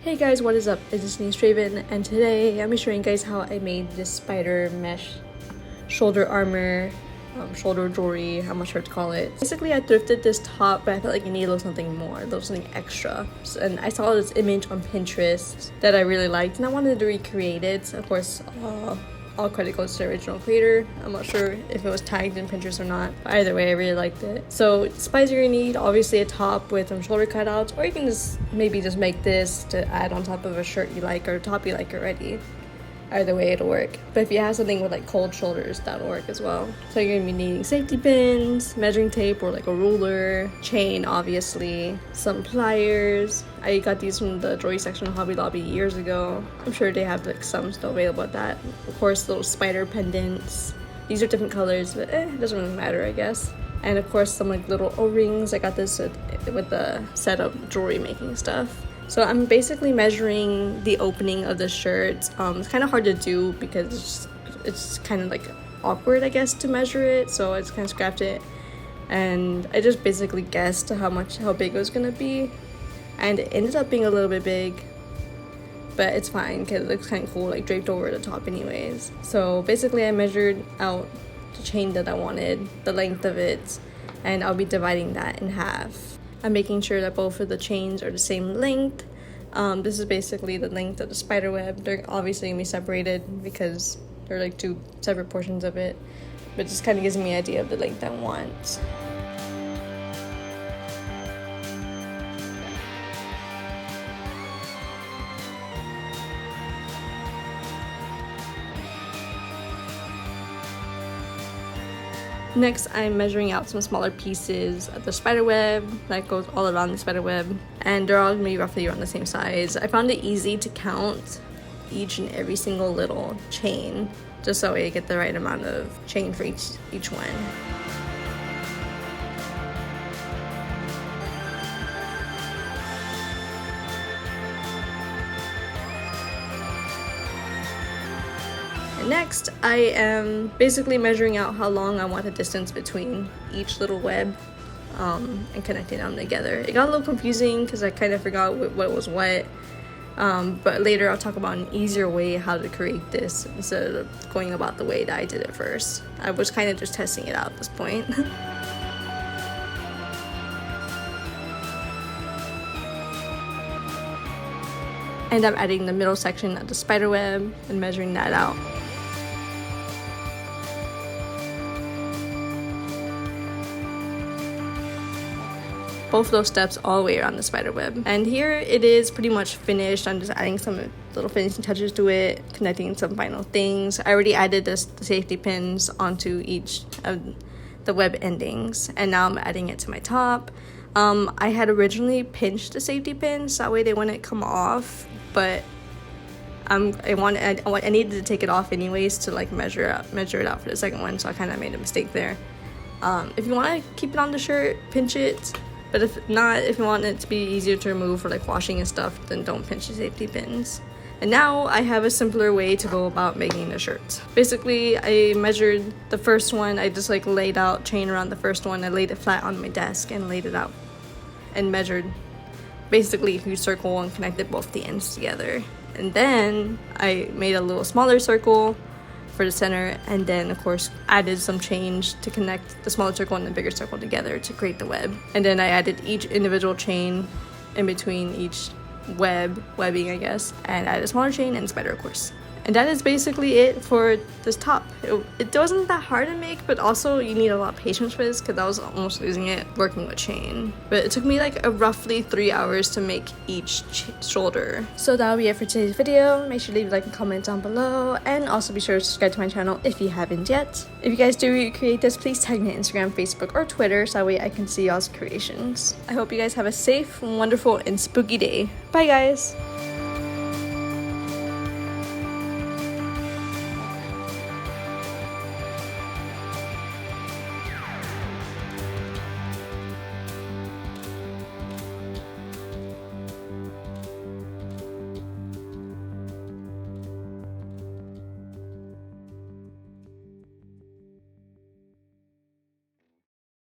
Hey guys, what is up? It's Straven, and today I'm showing you guys how I made this spider mesh shoulder armor, shoulder jewelry, I'm not sure what to call it. Basically, I thrifted this top, but I felt like it needed a little something more, a little something extra. And I saw this image on Pinterest that I really liked, and I wanted to recreate it. Of course, all credit goes to the original creator. I'm not sure if it was tagged in Pinterest or not, but either way, I really liked it. So supplies you're gonna need, obviously a top with some shoulder cutouts, or you can just maybe just make this to add on top of a shirt you like or a top you like already. Either way, it'll work. But if you have something with like cold shoulders, that'll work as well. So you're gonna be needing safety pins, measuring tape or like a ruler, chain obviously, some pliers. I got these from the jewelry section of Hobby Lobby years ago. I'm sure they have like some still available at that. Of course, little spider pendants. These are different colors, but it doesn't really matter, I guess. And of course, some like little O-rings. I got this with the set of jewelry making stuff. So I'm basically measuring the opening of the shirt. It's kind of hard to do because it's kind of like awkward, I guess, to measure it. So I just kind of scrapped it, and I just basically guessed how big it was gonna be, and it ended up being a little bit big, but it's fine because it looks kind of cool, like draped over the top, anyways. So basically, I measured out the chain that I wanted, the length of it, and I'll be dividing that in half. I'm making sure that both of the chains are the same length. This is basically the length of the spider web. They're obviously gonna be separated because they're like two separate portions of it, but just kind of gives me an idea of the length I want. Next, I'm measuring out some smaller pieces of the spider web that goes all around the spider web, and they're all gonna be roughly around the same size. I found it easy to count each and every single little chain, just so I get the right amount of chain for each one. Next, I am basically measuring out how long I want the distance between each little web and connecting them together. It got a little confusing because I kind of forgot what was what, but later I'll talk about an easier way how to create this instead of going about the way that I did it first. I was kind of just testing it out at this point. And I'm adding the middle section of the spider web and measuring that out. Both those steps all the way around the spider web. And here it is pretty much finished. I'm just adding some little finishing touches to it, connecting some final things. I already added the safety pins onto each of the web endings, and now I'm adding it to my top. I had originally pinched the safety pins, that way they wouldn't come off, but I needed to take it off anyways to like measure it out for the second one, so I kind of made a mistake there. If you want to keep it on the shirt, pinch it. But if not, if you want it to be easier to remove for like washing and stuff, then don't pinch the safety pins. And now I have a simpler way to go about making the shirt. Basically, I measured the first one. I just like laid out chain around the first one. I laid it flat on my desk and laid it out and measured basically a huge circle and connected both the ends together. And then I made a little smaller circle for the center, and then of course added some chain to connect the smaller circle and the bigger circle together to create the web. And then I added each individual chain in between each webbing, I guess, and added a smaller chain and spider, of course. And that is basically it for this top. It wasn't that hard to make, but also you need a lot of patience for this because I was almost losing it working with chain. But it took me like roughly 3 hours to make each shoulder. So that'll be it for today's video. Make sure to leave a like and comment down below, and also be sure to subscribe to my channel if you haven't yet. If you guys do recreate this, please tag me on Instagram, Facebook, or Twitter so that way I can see y'all's creations. I hope you guys have a safe, wonderful, and spooky day. Bye guys!